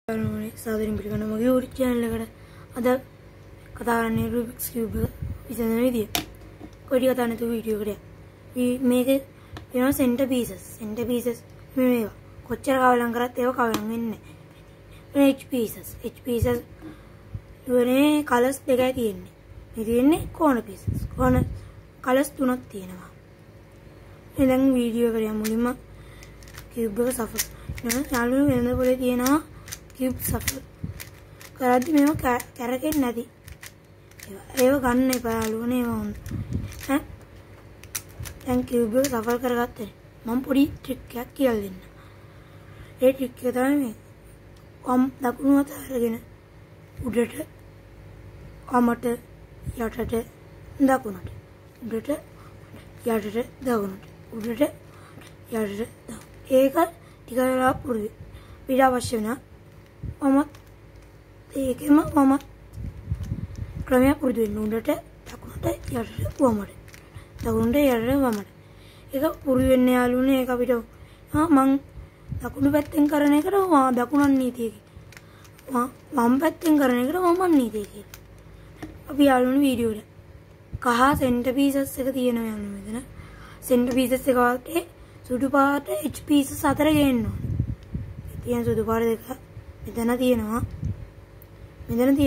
සාදරයෙන් පිළිගන්න මගේ YouTube channel එකට අද කතා කරන්නේ Rubik's Cube විසඳන විදිය. කොයි ටික කතා නැතුව වීඩියෝ එකට මේකේ වෙනවා center pieces මේවා කොච්චර කවලම් කරත් ඒව කවලම් වෙන්නේ නැහැ. H pieces ඉවරේ කලර්ස් දෙකයි තියෙන්නේ. මේ තියෙන්නේ corner pieces. corner කලර්ස් තුනක් තියෙනවා. මේ දැන් වීඩියෝ එකට මුලින්ම cube එක සෆල් වෙනවා. යාළුවෝ වෙනද පොලේ තියෙනවා cube shuffle කරද්දි මේව කැරකෙන්නේ නැති ඒව ගන්න එපා යාළුවනේ ඒව හොඳ ඈ දැන් cube එක shuffle කරගත්තේ මම පොඩි ට්‍රික් එකක් කියලා දෙන්න. ඒ ට්‍රික් එක තමයි මේ වම් දකුණු අත අරගෙන උඩට වමට යටට දකුණට උඩට යටට දකුණට උඩට යටට ඒක ටික වෙලා පුරුදු ඊට අවශ්‍ය වෙනවා වමත් ඒකෙම වමත් ක්‍රමයක් පුරුදු වෙන්න උඩට දකුණට යටට වමට දකුණට යටට වමට ඒක පුරුදු වෙන්න යාළුවනේ ඒක අපිට මං දකුණු පැත්තෙන් කරන එකට දකුණන් නීතිය වම් පැත්තෙන් කරන එකට වමන් නීතිය කියලා අපි යාළුවනේ වීඩියෝ එක කහ සෙන්ටර් පීසස් එක තියෙනවා යාළුවනේ මෙතන සෙන්ටර් පීසස් එක වගේ සුදු පාට H pieces 4 ගේන්න ඕනේ. තියෙන සුදු පාට දෙක මෙතන තියෙනවා. මෙතනක්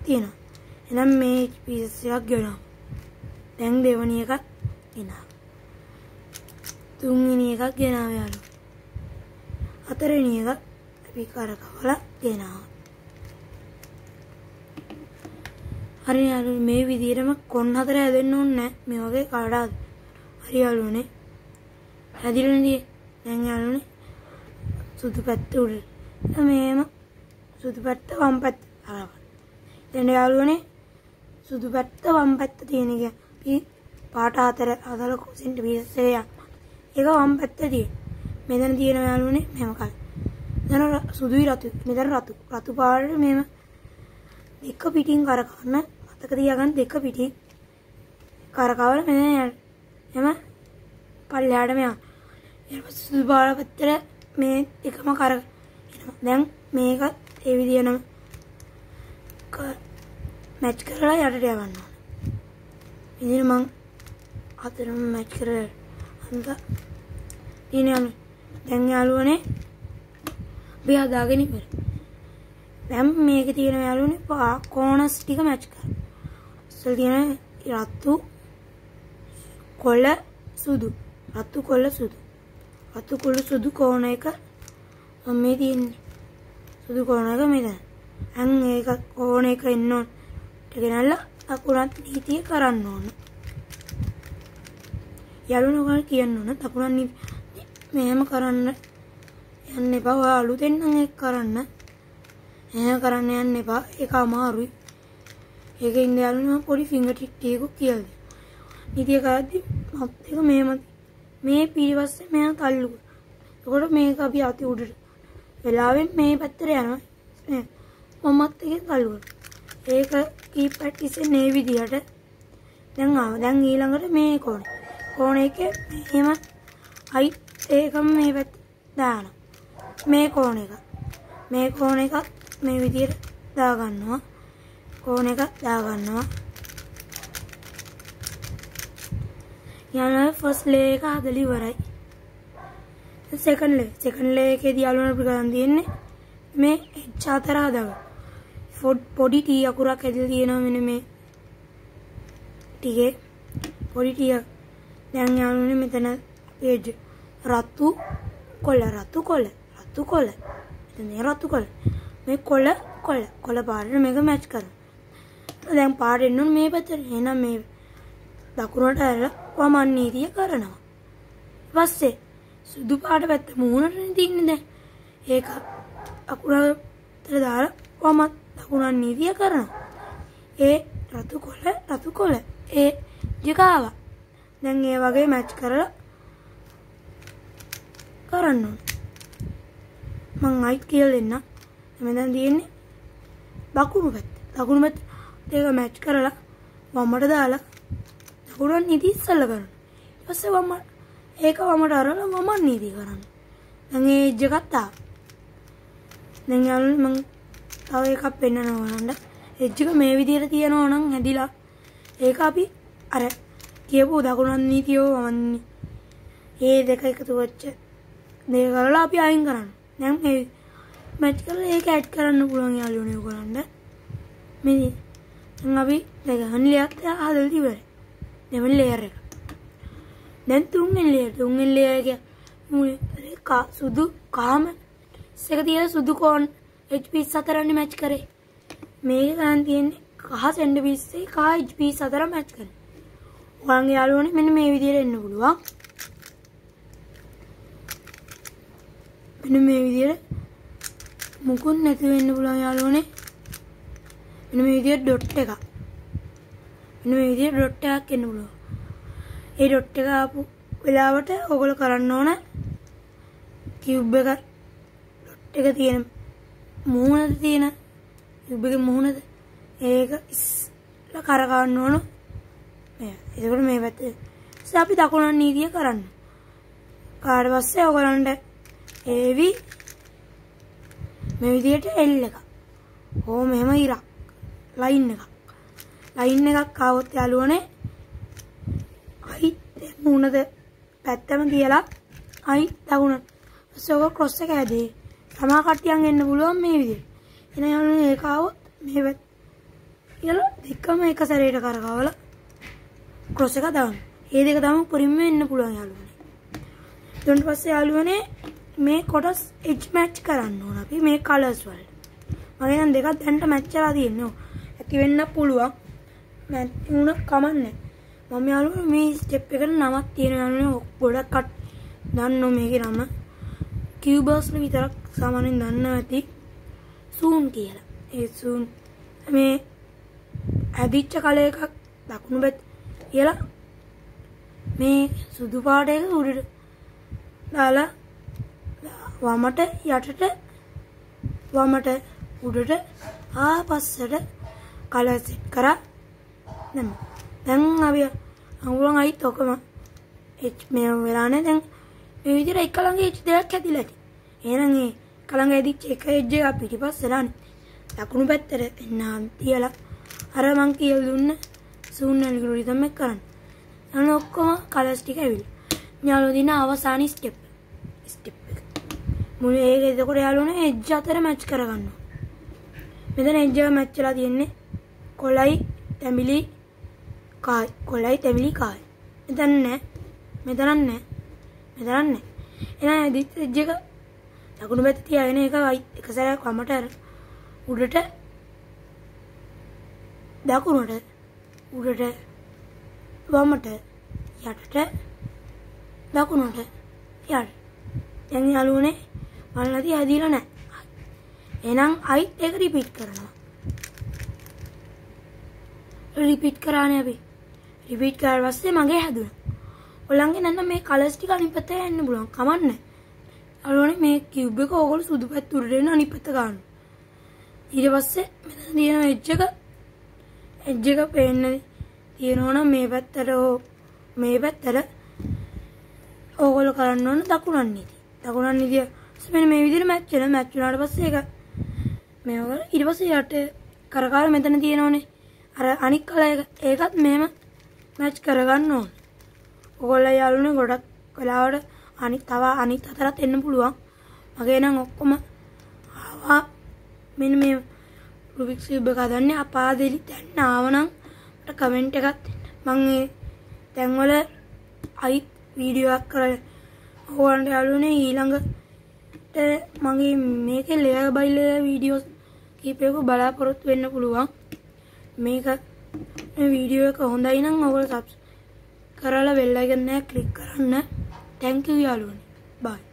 තියෙනවා. එහෙනම් මේ H pieces එකක් ගන්නවා. දැන් දෙවෙනි එකක් ගෙනාවා. තුන්වෙනි එකක් ගෙනාවා යාළුවෝ. හතරවෙනි එක අපි කරකවලා ගෙනාවා. හරි යාළුවෝ මේ විදිහටම කොන් හතර හැදෙන්න ඕනේ නැහැ. මේ වගේ කඩාද හරි යාළුවනේ හැදිලානේ දැන් යාළුවනේ සුදු පැත්ත උඩ මේම සුදු පැත්ත වම් පැත්ත අරගෙන දැන් යාළුවනේ සුදු පැත්ත වම් පැත්ත තියෙන එක අපි පාට හතර අදල සෙන්ටර් පීසස් එක ඒක වම් පැත්ත තියෙන මෙතන තියෙන යාළුවනේ මෙහෙම කල් දැන් සුදුයි රතු මෙතන රතු පාට මෙහෙම දෙක පිටින් කරකවන්න මතක තියාගන්න දෙක පිටින් කරකවලා මෙතන එම පල්ලෙහාට මෙයා ඊට පස්සේ සුදු පාට පැත්තට මේ එකම කර එනවා. දැන් මේක ඒ විදිහටම මැච් කරලා යටට යවන්න ඕන. ඉතින් මම හතරම මැච් කරලා අන්ත ඉන්නේ දැන් යාළුවනේ අපි හදාගෙන ඉවරයි. දැන් මේකේ තියෙන යාළුවනේ කෝනස් ටික මැච් කරලා. ඉතින් තියෙන රතු කොළ සුදු රතු කොළ සුදු කෝණ එක මේ තියෙන්නේ සුදු කෝණ එක මෙතන අන් ඒක කෝණ එක එන්න ඕන ගෙනල්ලා අකුරත් නීතිය කරන්න ඕන යාළුවෝ කියන්න ඕන අකුරත් මෙහෙම කරන්න යන්න එපා ඔය අලුතෙන් නම් ඒක කරන්න එහෙම කරන්න යන්න එපා ඒක අමාරුයි ඒකෙන් යාළුවෝ පොඩි ෆින්ගර් ටික් ටිකක් කියලා නීතිය කරද්දි මත් එක මේ පිටිපස්සේ මෙයා තල්ලු කරා. එතකොට මේක අපි අති උඩට වෙලාවෙන් මේ පැත්තට යනවා. මමත් එකෙන් තල්ලු කරා. ඒක කීප් ප්‍රැක්ටිස් මේ විදිහට දැන් ආවා. දැන් ඊළඟට මේ කෝණේ. කෝණ එකේ මෙහෙම හයිට් එකම මේ පැත්ත දානවා. මේ කෝණ එක. මේ කෝණ එකත් මේ විදිහට දා ගන්නවා. කෝණ එක දා ගන්නවා. යාළුවෝ ෆස්ට් ලේ එක හදලා ඉවරයි. සෙකන්ඩ් ලේ එකේදී යාළුවෝ අපිට ගන්න තියෙන්නේ මේ H හතර හදාගන්න. පොඩි T අකුරක් ඇදලා තියෙනවා මෙන්න මේ ටිකේ පොඩි T දැන් යාළුවනේ මෙතන පේජ් රතු කොළ එතන රතු කොළ මේ කොළ පාටට මේක මැච් කරනවා. දැන් පාට එන්න ඕනේ මේ පැත්තට. එහෙනම් මේ දකුණට ඇරලා වමන් නීතිය කරනවා. ඊපස්සේ සුදු පාට පැත්ත මූණට තියෙන්නේ දැන්. ඒක අකුරට දාලා වමත් දකුණන් නීතිය කරනවා. ඒ රතු කොළ ඒ ජිකාව. දැන් ඒ වගේ මැච් කරලා කරන්න ඕනේ. මං අයිත් කියලා දෙන්න. මෙතන තියෙන්නේ දකුණු පැත්ත. ඒක මැච් කරලා වමට දාලා දකුණන් නීතිය ඉස්සල්ලා කරනවා. ඊට පස්සේ ඒක වමට අරලා වමන් නීතිය කරනවා. දැන් ඒ එජ් එකත් ආවා. දැන් යාළුවනේ මම තව එකක් පෙන්නනවා නේද? එජ් එක මේ විදිහට තියනවා නම් හැදිලා ඒක අපි අර කියපු දකුණන් නීතියෝ වන්නේ ඒ දෙක එකතු වෙච්ච දෙක කරලා අපි අයින් කරන්න. දැන් මේ මැච් කරලා ඒක ඇඩ් කරන්න පුළුවන් යාළුවනේ ඔයගොල්ලන්ට. මේ දැන් අපි දෙක හන්ලියක් හදලා ඉවරයි. දෙවෙනි ලේයර් එක. දැන් තුන්වෙනි ලේයර් එක මුලේ සුදු කාම එක තියලා සුදු කෝන් HP 4 මැච් කරේ. මේක ගන්න තියෙන්නේ කහ සෙන්ඩර් පීස් එකේ කහ HP 4 මැච් කරේ. ඔයගොල්ලන්ගේ යාළුවනේ මෙන්න මේ විදිහට එන්න පුළුවන්. මෙන්න මේ විදිහට මුකුත් නැති වෙන්න පුළුවන් යාළුවනේ. මෙන්න මේ විදිහට ඩොට් එකක්. මෙන්න මේ විදිහට ඩොට් එකක් එන්න පුළුවන්. ඒ ඩොට් එක ආපු වෙලාවට ඔයගොල්ලෝ කරන්න ඕන කියුබ් එක ඩොට් එක තියෙන මූණද තියෙන කියුබ් එකේ මූණද ඒක ඉස්සලා කරකවන්න ඕන. එතකොට මේ පැත්තේ අපි දකුණන් නීතිය කරන්න. කාට පස්සේ ඔයගොල්ලන්ට ඒවි මේ විදිහට L එක. ඕ මෙහෙම ඉරක්. ලයින් එකක්. ලයින් එකක් ආවොත් යාළුවනේ අයි මූණද පැත්තම තියලා අයි දකුණ. ඔක ක්‍රොස් එක ඇදී. තමා කට්ටියන් එන්න පුළුවන් මේ විදිහට. එන යාළුවනේ ඒක ආවොත් මේ පැත්ත කියලා දෙකම එක සැරේට කරකවලා ක්‍රොස් එක දාන්න. මේ දෙක තමයි උඩින්ම එන්න පුළුවන් යාළුවනේ. ඊට පස්සේ යාළුවනේ මේ කොටස් එජ් මැච් කරන්න ඕන අපි මේ කලර්ස් වලට. මගේ නම් දෙකක් දැන්ට මැච් කරලා තියෙනවා. ඇති වෙන්න පුළුවන්. මැච් වුණ කමන්නේ. මම යාළුවෝ මේ ස්ටෙප් එකට නමක් තියෙන යාළුවනේ ගොඩක් කට දන්නෝ මේකේ නම. කියුබර්ස් විතරක් සාමාන්‍යයෙන් දන්නවා ඇති. සූන් කියලා. ඒ සූන් මේ ඇදිච්ච කලර් එකක් දකුණු පැත්ත කියලා මේ සුදු පාට එක උඩට දාලා වමට යටට වමට උඩට ආපස්සට කලර් සෙට් කරා. දැන් අපි අඟුලන් අයිත් ඔකම මේ වෙලානේ දැන් මේ විදිහට එක ළඟ එජ් දෙකක් ඇදිලා ඇති. එහෙනම් ඒ කලඟ ඇදිච්ච එක එජ් එක පිටිපස්සට දාන්න. දකුණු පැත්තට එන්නාම් තියලා අර මං කියලා දුන්න සූන් ඇල්ගොරිතම් එක කරන්න. අන්න ඔක්කොම කලර්ස් ටික ඇවිල්ලා. යාළුවෝ දින අවසාන ස්ටෙප් එක. මුලේ ඒක එතකොට යාළුවනේ එජ් අතර මැච් කරගන්නවා. මෙතන එජ් එක මැච් වෙලා තියෙන්නේ කොළයි තැඹිලි කායි. කොළයි තැඹිලි කායි. මෙතන නෑ. මෙතන නෑ. මෙතන නෑ. එහෙනම් ඇදිච්ච එජ් එක දකුණු පැත්තේ තියාගෙන ඒක එක සැරයක් වමට අර උඩට දකුණට උඩට වමට යටට දකුණට යට. දැන් යාළුවනේ බලන්නදී ඇදිලා නැහැ. එහෙනම් අයිත් ඒක රිපීට් කරනවා. රිපීට් කරානේ අපි. රිපීට් කරලා පස්සේ මගේ හැදුණා. ඔයගොල්ලන්ගේ නන්න මේ කලර්ස් ටික අනිත් පැත්තට යන්න පුළුවන්. කමන්නේ. යාළුවනේ මේ කියුබ් එක ඕගොල්ලෝ සුදු පැත්ත උඩට එන අනිත් පැත්ත ගන්න. ඊට පස්සේ මෙතන තියෙන එජ් එක පේන්නේ තියෙනවා නම් මේ පැත්තට මේ පැත්තට ඕගොල්ලෝ කරන්න ඕන දකුණන් නීතිය. දකුණන් නීතිය මෙන්න මේ විදිහට මැච් වෙනවා. මැච් වුණාට පස්සේ ඒක මේ වගේ ඊට පස්සේ යට කරකාර මෙතන තියෙනෝනේ. අර අනික් කලර් එක ඒකත් මෙහෙම මැච් කරගන්න ඕන. ඕගොල්ලෝ යාළුවනේ ගොඩක් වෙලාවට අනිත් අතරත් එන්න පුළුවන්. මගේ නම් ඔක්කොම ආවා. මෙන්න මේ රුබික්ස් කියුබ් එක හදන්නේ අපාදෙලි දැන් ආවනම් මට කමෙන්ට් එකක් මම මේ තැන්වල අයිත් වීඩියෝ එකක් කරලා ඕගොල්ලන්ට යාළුවනේ ඊළඟට මගේ මේකේ ලේයර් බයි ලේයර් වීඩියෝස් කීපයක බලාපොරොත්තු වෙන්න පුළුවන්. මේක මේ වීඩියෝ එක හොඳයි නම් ඔයගොල්ලෝ සබ්ස්ක්‍රයිබ් කරලා බෙල් අයිකන් එක ක්ලික් කරන්න. Thank you යාළුවනේ. Bye.